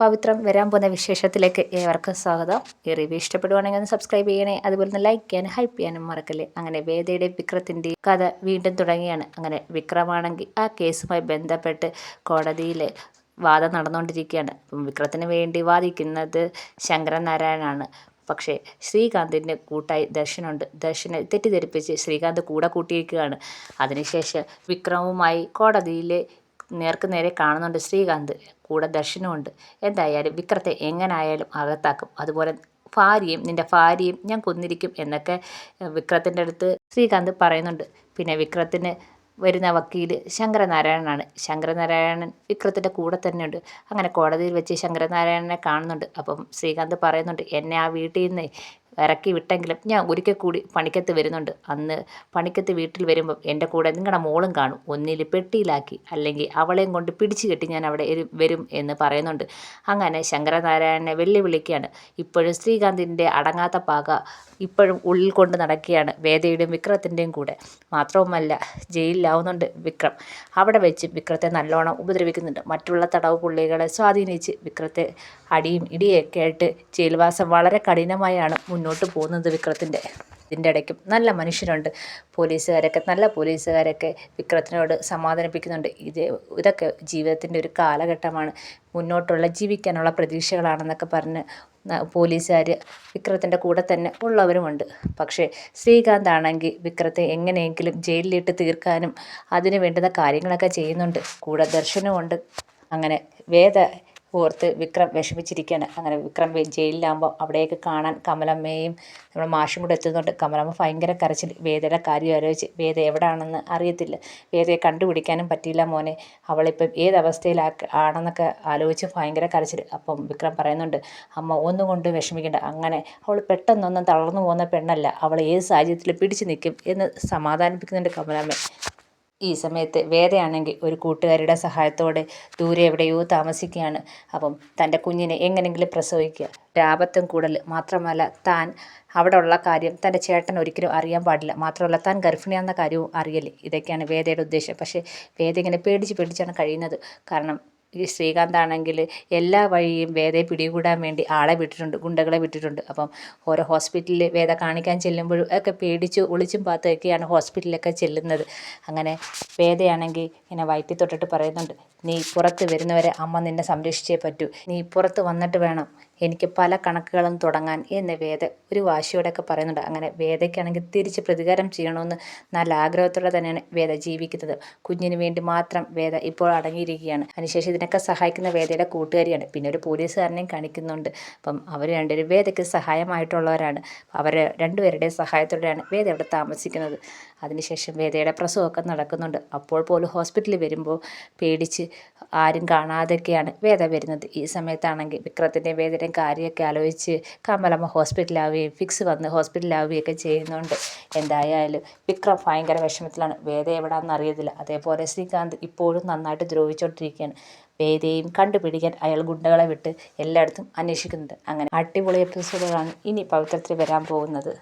പവിത്രം വരാൻ പോകുന്ന വിശേഷത്തിലേക്ക് ഏവർക്കും സ്വാഗതം. ഈ റിവ്യൂ ഇഷ്ടപ്പെടുവാണെങ്കിൽ ഒന്ന് സബ്സ്ക്രൈബ് ചെയ്യണേ. അതുപോലെ തന്നെ ലൈക്ക് ചെയ്യാനും ഹൈപ്പ് ചെയ്യാനും മറക്കല്ലേ. അങ്ങനെ വേദയുടെ വിക്രത്തിൻ്റെ കഥ വീണ്ടും തുടങ്ങിയാണ്. അങ്ങനെ വിക്രമാണെങ്കിൽ ആ കേസുമായി ബന്ധപ്പെട്ട് കോടതിയിൽ വാദം നടന്നുകൊണ്ടിരിക്കുകയാണ്. വിക്രത്തിന് വേണ്ടി വാദിക്കുന്നത് ശങ്കരനാരായണനാണ്. പക്ഷേ ശ്രീകാന്തിൻ്റെ കൂട്ടായി ദർശനുണ്ട്. ദർശനെ തെറ്റിദ്ധരിപ്പിച്ച് ശ്രീകാന്ത് കൂടെ കൂട്ടിയിരിക്കുകയാണ്. അതിനുശേഷം വിക്രമുമായി കോടതിയിൽ നേർക്ക് നേരെ കാണുന്നുണ്ട് ശ്രീകാന്ത്. കൂടെ ദർശനമുണ്ട്. എന്തായാലും വിക്രത്തെ എങ്ങനായാലും അകത്താക്കും. അതുപോലെ നിൻ്റെ ഭാര്യയും ഞാൻ കൊന്നിരിക്കും എന്നൊക്കെ വിക്രത്തിൻ്റെ അടുത്ത് ശ്രീകാന്ത് പറയുന്നുണ്ട്. പിന്നെ വിക്രത്തിന് വരുന്ന വക്കീൽ ശങ്കരനാരായണനാണ്. ശങ്കരനാരായണൻ വിക്രത്തിൻ്റെ കൂടെ തന്നെയുണ്ട്. അങ്ങനെ കോടതിയിൽ വെച്ച് ശങ്കരനാരായണനെ കാണുന്നുണ്ട്. അപ്പം ശ്രീകാന്ത് പറയുന്നുണ്ട്, എന്നെ ആ വീട്ടിൽ നിന്ന് ഇറക്കി വിട്ടെങ്കിലും ഞാൻ ഒരിക്കൽ കൂടി പണിക്കത്ത് വരുന്നുണ്ട്. അന്ന് പണിക്കത്ത് വീട്ടിൽ വരുമ്പം എൻ്റെ കൂടെ നിങ്ങളുടെ മോളും കാണും. ഒന്നിൽ പെട്ടിയിലാക്കി അല്ലെങ്കിൽ അവളെയും കൊണ്ട് പിടിച്ചു കെട്ടി ഞാൻ അവിടെ വരും എന്ന് പറയുന്നുണ്ട്. അങ്ങനെ ശങ്കരനാരായണനെ വെല്ലുവിളിക്കുകയാണ്. ഇപ്പോഴും ശ്രീകാന്തിൻ്റെ അടങ്ങാത്ത പക ഇപ്പോഴും ഉള്ളിൽ കൊണ്ട് നടക്കുകയാണ് വേദയുടെയും വിക്രത്തിൻ്റെയും കൂടെ. മാത്രവുമല്ല ജയിലിലാവുന്നുണ്ട് വിക്രം. അവിടെ വെച്ച് വിക്രത്തെ നല്ലോണം ഉപദ്രവിക്കുന്നുണ്ട്. മറ്റുള്ള തടവ് പുള്ളികളെ സ്വാധീനിച്ച് വിക്രത്തെ അടിയും ഇടിയൊക്കെ ആയിട്ട് ജയിൽവാസം വളരെ കഠിനമായാണ് മുന്നോട്ട് പോകുന്നത് വിക്രത്തിൻ്റെ. ഇതിൻ്റെ ഇടയ്ക്കും നല്ല മനുഷ്യരുണ്ട്. നല്ല പോലീസുകാരൊക്കെ വിക്രത്തിനോട് സമാധാനിപ്പിക്കുന്നുണ്ട്. ഇതൊക്കെ ജീവിതത്തിൻ്റെ ഒരു കാലഘട്ടമാണ്, മുന്നോട്ടുള്ള ജീവിക്കാനുള്ള പ്രതീക്ഷകളാണെന്നൊക്കെ പറഞ്ഞ് പോലീസുകാർ വിക്രത്തിൻ്റെ കൂടെ തന്നെ ഉള്ളവരുമുണ്ട്. പക്ഷേ ശ്രീകാന്ത് ആണെങ്കിൽ വിക്രത്തെ എങ്ങനെയെങ്കിലും ജയിലിലിട്ട് തീർക്കാനും അതിന് വേണ്ടുന്ന കാര്യങ്ങളൊക്കെ ചെയ്യുന്നുണ്ട്. കൂടെ ദർശനമുണ്ട്. അങ്ങനെ വേദ ഓർത്ത് വിക്രം വിഷമിച്ചിരിക്കുകയാണ്. അങ്ങനെ വിക്രം ജയിലിലാകുമ്പോൾ അവിടേക്ക് കാണാൻ കമലമ്മയും നമ്മുടെ മാഷും കൂടെ എത്തുന്നുണ്ട്. കമലമ്മ ഭയങ്കര കരച്ചിൽ. വേദയുടെ കാര്യം ആലോചിച്ച്. വേദ എവിടെയാണെന്ന് അറിയത്തില്ല. വേദയെ കണ്ടുപിടിക്കാനും പറ്റിയില്ല മോനെ. അവളിപ്പം ആണെന്നൊക്കെ ആലോചിച്ച് ഭയങ്കര കരച്ചിൽ. അപ്പം വിക്രം പറയുന്നുണ്ട്, അമ്മ ഒന്നും കൊണ്ട് വിഷമിക്കേണ്ട. അങ്ങനെ അവൾ പെട്ടെന്നൊന്നും തളർന്നു പോകുന്ന പെണ്ണല്ല. അവൾ ഏത് സാഹചര്യത്തിൽ പിടിച്ചു നിൽക്കും എന്ന് സമാധാനിപ്പിക്കുന്നുണ്ട് കമലമ്മ. ഈ സമയത്ത് വേദയാണെങ്കിൽ ഒരു കൂട്ടുകാരിയുടെ സഹായത്തോടെ ദൂരെ എവിടെയോ താമസിക്കുകയാണ്. അപ്പം തൻ്റെ കുഞ്ഞിനെ എങ്ങനെയെങ്കിലും പ്രസവിക്കുക, ഒരാപത്തും കൂടൽ. മാത്രമല്ല താൻ അവിടെ ഉള്ള കാര്യം തൻ്റെ ചേട്ടൻ ഒരിക്കലും അറിയാൻ പാടില്ല. മാത്രമല്ല താൻ ഗർഭിണിയാണെന്ന കാര്യവും അറിയല്ലേ. ഇതൊക്കെയാണ് വേദയുടെ ഉദ്ദേശം. പക്ഷേ വേദ ഇങ്ങനെ പേടിച്ചാണ് കഴിയുന്നത്. കാരണം ഈ ശ്രീകാന്ത് ആണെങ്കിൽ എല്ലാ വഴിയും വേദയെ പിടികൂടാൻ വേണ്ടി ആളെ വിട്ടിട്ടുണ്ട്, ഗുണ്ടകളെ വിട്ടിട്ടുണ്ട്. അപ്പം ഓരോ ഹോസ്പിറ്റലിൽ വേദ കാണിക്കാൻ ചെല്ലുമ്പോഴും ഒക്കെ പേടിച്ച് ഒളിച്ചും പാത്തൊക്കെയാണ് ഹോസ്പിറ്റലിലൊക്കെ ചെല്ലുന്നത്. അങ്ങനെ വേദയാണെങ്കിൽ ഇങ്ങനെ വയറ്റിൽ തൊട്ടിട്ട് പറയുന്നുണ്ട്, നീ പുറത്ത് വരുന്നവരെ അമ്മ നിന്നെ സംരക്ഷിച്ചേ പറ്റൂ. നീ പുറത്ത് വന്നിട്ട് വേണം എനിക്ക് പല കണക്കുകളും തുടങ്ങാൻ എന്ന് വേദ ഒരു വാശിയോടെയൊക്കെ പറയുന്നുണ്ട്. അങ്ങനെ വേദയ്ക്കാണെങ്കിൽ തിരിച്ച് പ്രതികാരം ചെയ്യണമെന്ന് നല്ല ആഗ്രഹത്തോടെ തന്നെയാണ് വേദ ജീവിക്കുന്നത്. കുഞ്ഞിന് വേണ്ടി മാത്രം വേദ ഇപ്പോൾ അടങ്ങിയിരിക്കുകയാണ്. അതിനുശേഷം ഇതിനൊക്കെ സഹായിക്കുന്ന വേദയുടെ കൂട്ടുകാരിയാണ്. പിന്നെ ഒരു പോലീസുകാരനെയും കാണിക്കുന്നുണ്ട്. അപ്പം അവർ രണ്ടുപേരും വേദയ്ക്ക് സഹായമായിട്ടുള്ളവരാണ്. അവർ രണ്ടുപേരുടെയും സഹായത്തോടെയാണ് വേദ ഇവിടെ താമസിക്കുന്നത്. അതിനുശേഷം വേദയുടെ പ്രസവമൊക്കെ നടക്കുന്നുണ്ട്. അപ്പോൾ പോലും ഹോസ്പിറ്റലിൽ വരുമ്പോൾ പേടിച്ച് ആരും കാണാതെയൊക്കെയാണ് വേദ വരുന്നത്. ഈ സമയത്താണെങ്കിൽ വിക്രത്തിൻ്റെയും വേദയുടെയും കാര്യമൊക്കെ ആലോചിച്ച് കമലമ്മ ഹോസ്പിറ്റലാവുകയും ഫിക്സ് വന്ന് ഹോസ്പിറ്റലാവുകയൊക്കെ ചെയ്യുന്നുണ്ട്. എന്തായാലും വിക്രം ഭയങ്കര വിഷമത്തിലാണ്. വേദ എവിടെയാണെന്ന് അറിയത്തില്ല. അതേപോലെ ശ്രീകാന്ത് ഇപ്പോഴും നന്നായിട്ട് ദ്രോഹിച്ചുകൊണ്ടിരിക്കുകയാണ്. വേദയും കണ്ടുപിടിക്കാൻ അയാൾ ഗുണ്ടകളെ വിട്ട് എല്ലായിടത്തും അന്വേഷിക്കുന്നുണ്ട്. അങ്ങനെ അടിപൊളി എപ്പിസോഡുകളാണ് ഇനി പവിത്രത്തിൽ വരാൻ പോകുന്നത്.